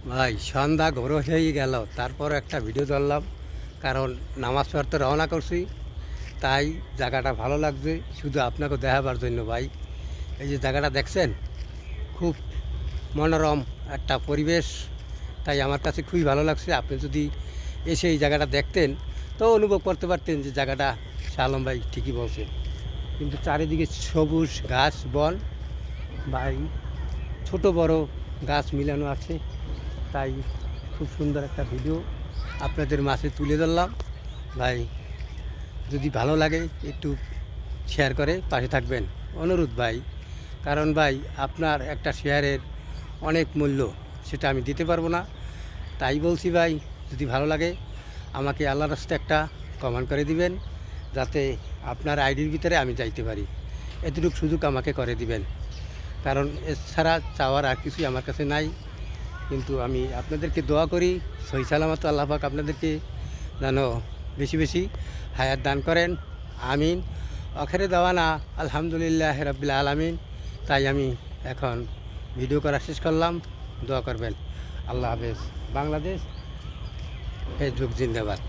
ভাই সন্ধ্যা ঘোর হয়ে গেল, তারপর একটা ভিডিও ধরলাম। কারণ নামাজ পড়তে রওনা করছি, তাই জায়গাটা ভালো লাগছে শুধু আপনাকে দেখাবার জন্য ভাই। এই যে জায়গাটা দেখছেন, খুব মনোরম একটা পরিবেশ, তাই আমার কাছে খুবই ভালো লাগছে। আপনি যদি এসে এই জায়গাটা দেখতেন তো অনুভব করতে পারতেন যে জায়গাটা শালম ভাই ঠিকই বলছে। কিন্তু চারিদিকে সবুজ গাছ বন ভাই, ছোট বড় গাছ মিলানো আছে, তাই খুব সুন্দর একটা ভিডিও আপনাদের মাঝে তুলে ধরলাম ভাই। যদি ভালো লাগে একটু শেয়ার করে পাশে থাকবেন, অনুরোধ ভাই। কারণ ভাই আপনার একটা শেয়ারের অনেক মূল্য, সেটা আমি দিতে পারবো না। তাই বলছি ভাই, যদি ভালো লাগে আমাকে আল্লাহর রাস্তায় একটা কমেন্ট করে দিবেন, যাতে আপনার আইডির ভিতরে আমি যাইতে পারি। এতটুকু সুযোগ আমাকে করে দিবেন, কারণ এছাড়া চাওয়ার আর কিছুই আমার কাছে নাই। কিন্তু আমি আপনাদেরকে দোয়া করি সহি সালামত আল্লাহ পাক আপনাদেরকে যেন বেশি বেশি হায়াত দান করেন, আমিন। আখেরে দাওয়ানা আলহামদুলিল্লাহ রাব্বিল আলামিন। তাই আমি এখন ভিডিও করা শেষ করলাম, দোয়া করবেন। আল্লাহ হাফেজ। বাংলাদেশ ফেসবুক জিন্দাবাদ।